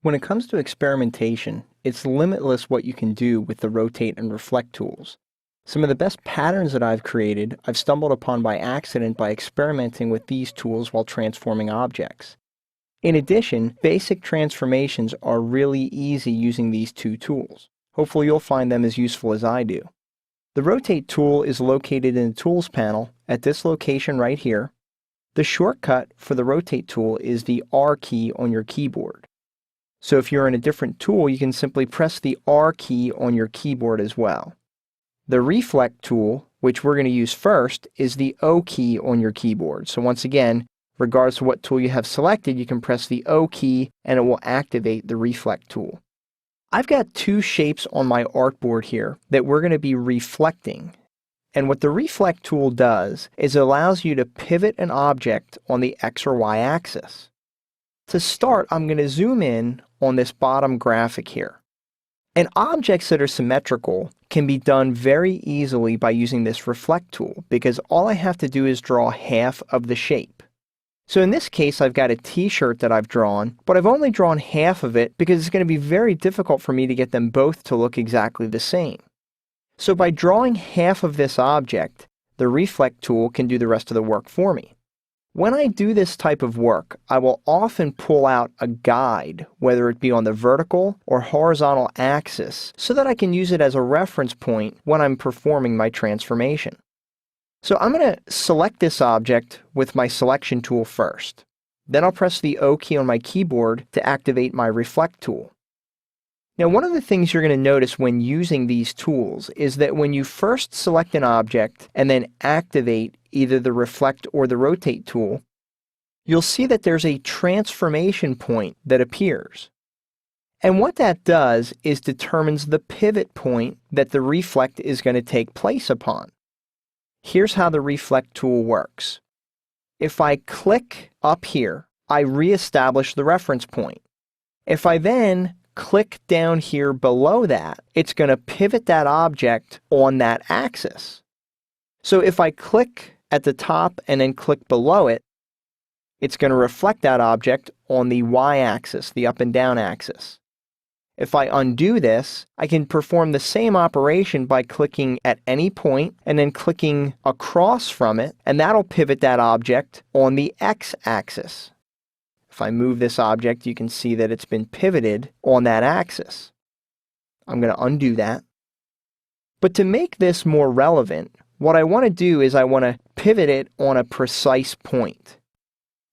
When it comes to experimentation, it's limitless what you can do with the rotate and reflect tools. Some of the best patterns that I've created, I've stumbled upon by accident by experimenting with these tools while transforming objects. In addition, basic transformations are really easy using these two tools. Hopefully you'll find them as useful as I do. The rotate tool is located in the Tools panel at this location right here. The shortcut for the rotate tool is the R key on your keyboard. So if you're in a different tool, you can simply press the R key on your keyboard as well. The reflect tool, which we're going to use first, is the O key on your keyboard. So once again, regardless of what tool you have selected, you can press the O key and it will activate the reflect tool. I've got two shapes on my artboard here that we're going to be reflecting. And what the reflect tool does is it allows you to pivot an object on the X or Y axis. To start, I'm going to zoom in on this bottom graphic here. And objects that are symmetrical can be done very easily by using this reflect tool because all I have to do is draw half of the shape. So in this case, I've got a t-shirt that I've drawn, but I've only drawn half of it because it's going to be very difficult for me to get them both to look exactly the same. So by drawing half of this object, the reflect tool can do the rest of the work for me. When I do this type of work, I will often pull out a guide, whether it be on the vertical or horizontal axis, so that I can use it as a reference point when I'm performing my transformation. So I'm going to select this object with my selection tool first. Then I'll press the O key on my keyboard to activate my reflect tool. Now, one of the things you're going to notice when using these tools is that when you first select an object and then activate either the reflect or the rotate tool, you'll see that there's a transformation point that appears. And what that does is determines the pivot point that the reflect is going to take place upon. Here's how the reflect tool works. If I click up here, I reestablish the reference point. If I then click down here below that, it's going to pivot that object on that axis. So if I click at the top and then click below it, it's going to reflect that object on the y-axis, the up and down axis. If I undo this, I can perform the same operation by clicking at any point and then clicking across from it, and that'll pivot that object on the x-axis. If I move this object, you can see that it's been pivoted on that axis. I'm going to undo that. But to make this more relevant, what I want to do is I want to pivot it on a precise point.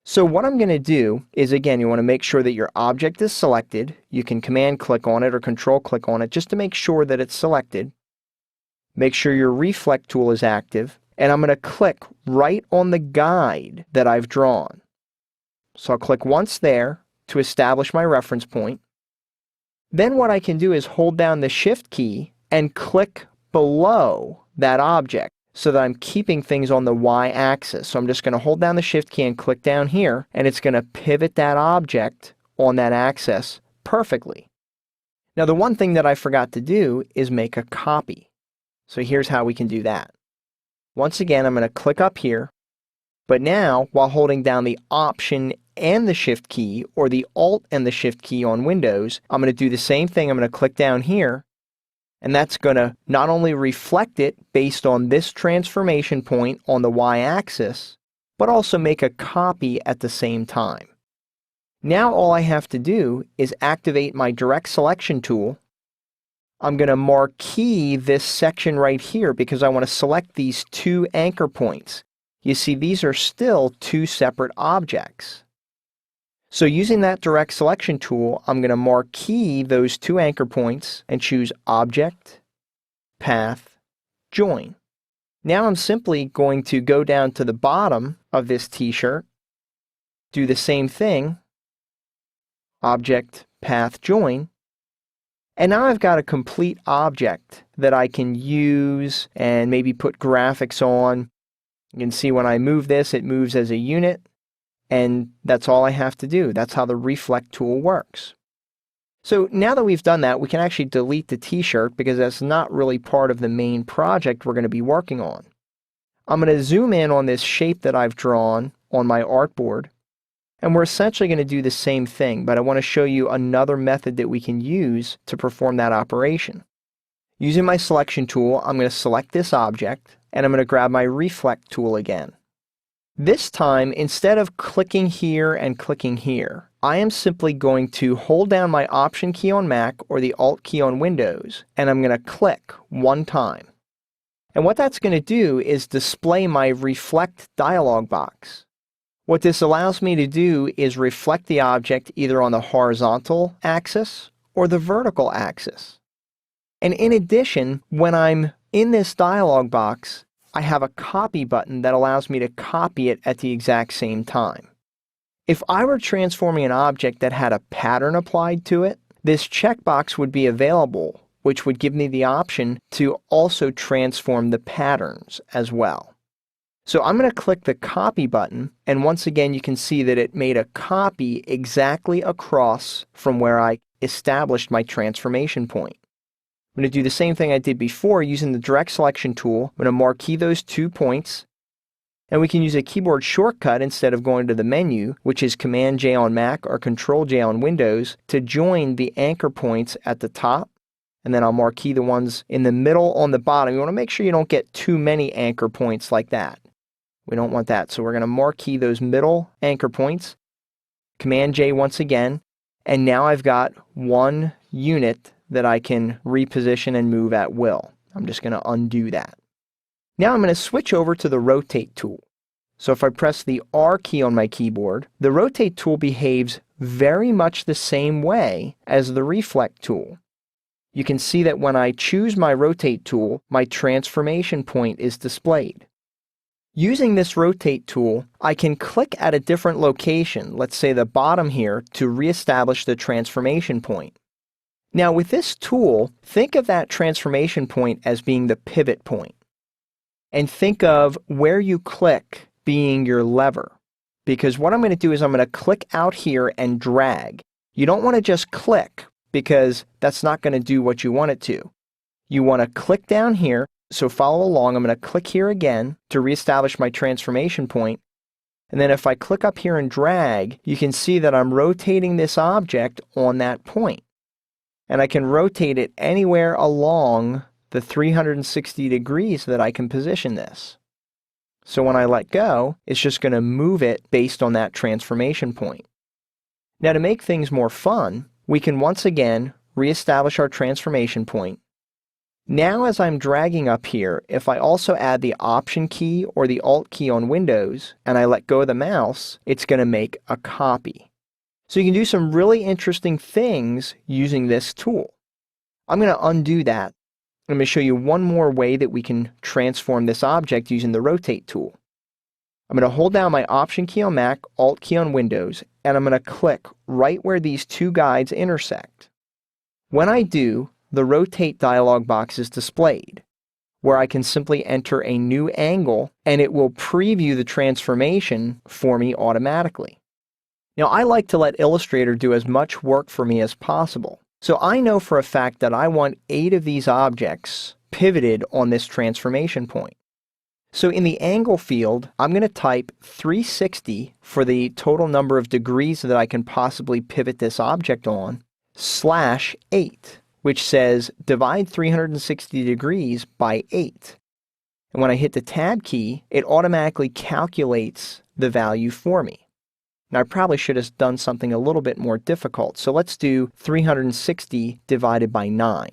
So what I'm going to do is, again, you want to make sure that your object is selected. You can command click on it or control click on it just to make sure that it's selected. Make sure your reflect tool is active, and I'm going to click right on the guide that I've drawn. So I'll click once there to establish my reference point. Then what I can do is hold down the Shift key and click below that object so that I'm keeping things on the y-axis. So I'm just going to hold down the Shift key and click down here, and it's going to pivot that object on that axis perfectly. Now the one thing that I forgot to do is make a copy. So here's how we can do that. Once again, I'm going to click up here, but now while holding down the Option and the Shift key, or the Alt and the Shift key on Windows, I'm going to do the same thing. I'm going to click down here, and that's going to not only reflect it based on this transformation point on the y-axis, but also make a copy at the same time. Now all I have to do is activate my direct selection tool. I'm going to marquee this section right here because I want to select these two anchor points. You see, these are still two separate objects. So using that direct selection tool, I'm going to marquee those two anchor points and choose Object, Path, Join. Now I'm simply going to go down to the bottom of this t-shirt, do the same thing, Object, Path, Join, and now I've got a complete object that I can use and maybe put graphics on. You can see when I move this, it moves as a unit. And that's all I have to do. That's how the reflect tool works. So now that we've done that, we can actually delete the t-shirt because that's not really part of the main project we're going to be working on. I'm going to zoom in on this shape that I've drawn on my artboard. And we're essentially going to do the same thing, but I want to show you another method that we can use to perform that operation. Using my selection tool, I'm going to select this object, and I'm going to grab my reflect tool again. This time, instead of clicking here and clicking here, I am simply going to hold down my Option key on Mac or the Alt key on Windows, and I'm going to click one time. And what that's going to do is display my reflect dialog box. What this allows me to do is reflect the object either on the horizontal axis or the vertical axis. And in addition, when I'm in this dialog box, I have a copy button that allows me to copy it at the exact same time. If I were transforming an object that had a pattern applied to it, this checkbox would be available, which would give me the option to also transform the patterns as well. So I'm going to click the copy button, and once again you can see that it made a copy exactly across from where I established my transformation point. I'm going to do the same thing I did before using the direct selection tool. I'm going to marquee those 2 points, and we can use a keyboard shortcut instead of going to the menu, which is Command J on Mac or Control J on Windows, to join the anchor points at the top. And then I'll marquee the ones in the middle on the bottom. You want to make sure you don't get too many anchor points like that. We don't want that, so we're going to marquee those middle anchor points. Command J once again, and now I've got one unit that I can reposition and move at will. I'm just going to undo that. Now I'm going to switch over to the rotate tool. So if I press the R key on my keyboard, the rotate tool behaves very much the same way as the reflect tool. You can see that when I choose my rotate tool, my transformation point is displayed. Using this rotate tool, I can click at a different location, let's say the bottom here, to reestablish the transformation point. Now with this tool, think of that transformation point as being the pivot point. And think of where you click being your lever. Because what I'm going to do is I'm going to click out here and drag. You don't want to just click, because that's not going to do what you want it to. You want to click down here. So follow along. I'm going to click here again to reestablish my transformation point. And then if I click up here and drag, you can see that I'm rotating this object on that point. And I can rotate it anywhere along the 360 degrees that I can position this. So when I let go, it's just going to move it based on that transformation point. Now to make things more fun, we can once again reestablish our transformation point. Now as I'm dragging up here, if I also add the Option key or the Alt key on Windows and I let go of the mouse, it's going to make a copy. So you can do some really interesting things using this tool. I'm going to undo that. I'm going to show you one more way that we can transform this object using the rotate tool. I'm going to hold down my Option key on Mac, Alt key on Windows, and I'm going to click right where these two guides intersect. When I do, the rotate dialog box is displayed, where I can simply enter a new angle and it will preview the transformation for me automatically. Now I like to let Illustrator do as much work for me as possible. So I know for a fact that I want 8 of these objects pivoted on this transformation point. So in the angle field, I'm going to type 360 for the total number of degrees that I can possibly pivot this object on, /8. Which says divide 360 degrees by 8. And when I hit the Tab key, it automatically calculates the value for me. Now I probably should have done something a little bit more difficult. So let's do 360 divided by 9.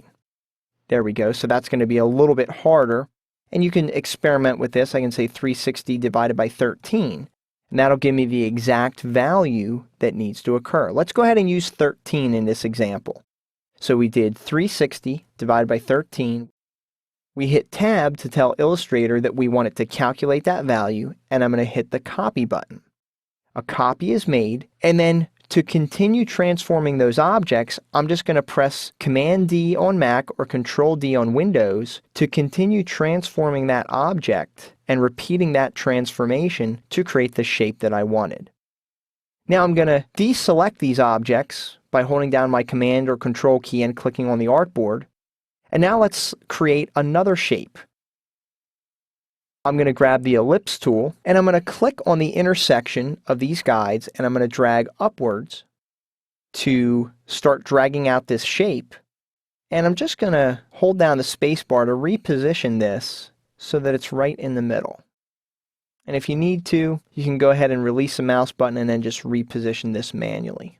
There we go. So that's going to be a little bit harder. And you can experiment with this. I can say 360 divided by 13. And that'll give me the exact value that needs to occur. Let's go ahead and use 13 in this example. So we did 360 divided by 13. We hit Tab to tell Illustrator that we want it to calculate that value, and I'm going to hit the copy button. A copy is made, and then to continue transforming those objects, I'm just going to press Command D on Mac or Control D on Windows to continue transforming that object and repeating that transformation to create the shape that I wanted. Now I'm going to deselect these objects by holding down my Command or Control key and clicking on the artboard. And now let's create another shape. I'm going to grab the ellipse tool and I'm going to click on the intersection of these guides and I'm going to drag upwards to start dragging out this shape. And I'm just going to hold down the space bar to reposition this so that it's right in the middle. And if you need to, you can go ahead and release the mouse button and then just reposition this manually.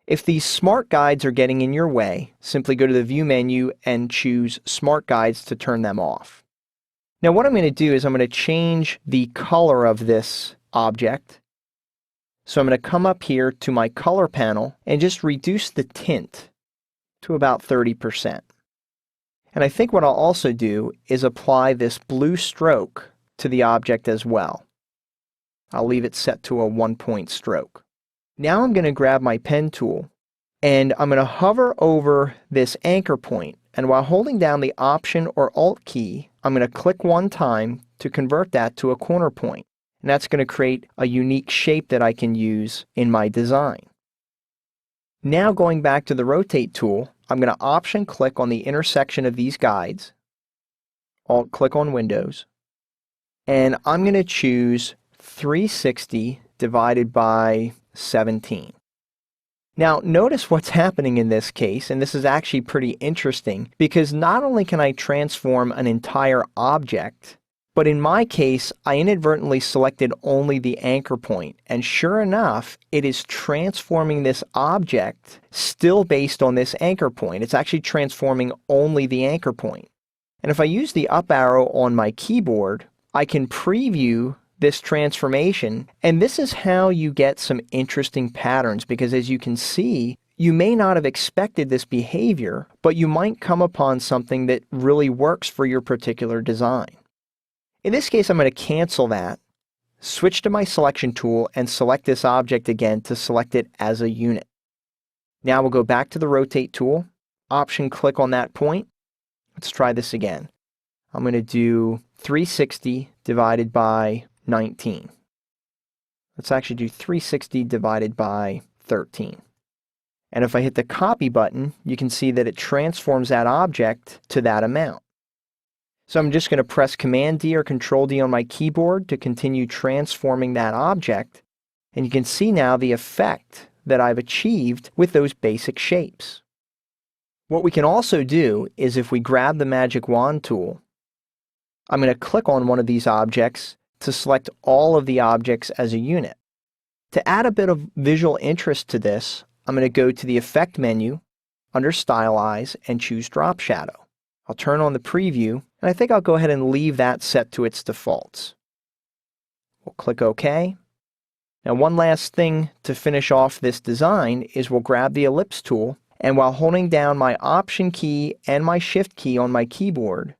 If these smart guides are getting in your way, simply go to the View menu and choose Smart Guides to turn them off. Now what I'm going to do is I'm going to change the color of this object. So I'm going to come up here to my color panel and just reduce the tint to about 30%. And I think what I'll also do is apply this blue stroke to the object as well. I'll leave it set to a 1-point stroke. Now I'm going to grab my pen tool and I'm going to hover over this anchor point, and while holding down the Option or Alt key, I'm going to click one time to convert that to a corner point. And that's going to create a unique shape that I can use in my design. Now going back to the Rotate tool, I'm going to Option click on the intersection of these guides, Alt click on Windows, and I'm going to choose 360 divided by 17. Now notice what's happening in this case, and this is actually pretty interesting because not only can I transform an entire object, but in my case I inadvertently selected only the anchor point, and sure enough it is transforming this object still based on this anchor point. It's actually transforming only the anchor point. And if I use the up arrow on my keyboard, I can preview this transformation, and this is how you get some interesting patterns, because as you can see, you may not have expected this behavior, but you might come upon something that really works for your particular design. In this case, I'm going to cancel that, switch to my selection tool, and select this object again to select it as a unit. Now we'll go back to the Rotate tool, Option click on that point. Let's try this again. I'm going to do 360 divided by 19. Let's actually do 360 divided by 13. And if I hit the copy button, you can see that it transforms that object to that amount. So I'm just going to press Command D or Control D on my keyboard to continue transforming that object. And you can see now the effect that I've achieved with those basic shapes. What we can also do is if we grab the Magic Wand tool, I'm going to click on one of these objects to select all of the objects as a unit. To add a bit of visual interest to this, I'm going to go to the Effect menu under Stylize and choose Drop Shadow. I'll turn on the preview, and I think I'll go ahead and leave that set to its defaults. We'll click OK. Now one last thing to finish off this design is we'll grab the Ellipse tool, and while holding down my Option key and my Shift key on my keyboard,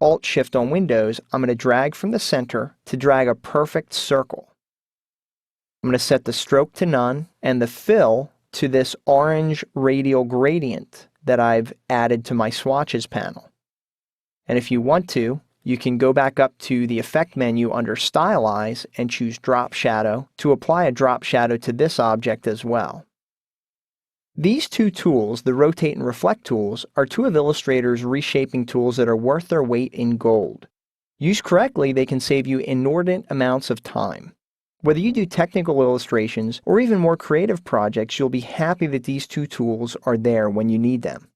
Alt-Shift on Windows, I'm going to drag from the center to drag a perfect circle. I'm going to set the stroke to none and the fill to this orange radial gradient that I've added to my swatches panel. And if you want to, you can go back up to the Effect menu under Stylize and choose Drop Shadow to apply a drop shadow to this object as well. These two tools, the Rotate and Reflect tools, are two of Illustrator's reshaping tools that are worth their weight in gold. Used correctly, they can save you inordinate amounts of time. Whether you do technical illustrations or even more creative projects, you'll be happy that these two tools are there when you need them.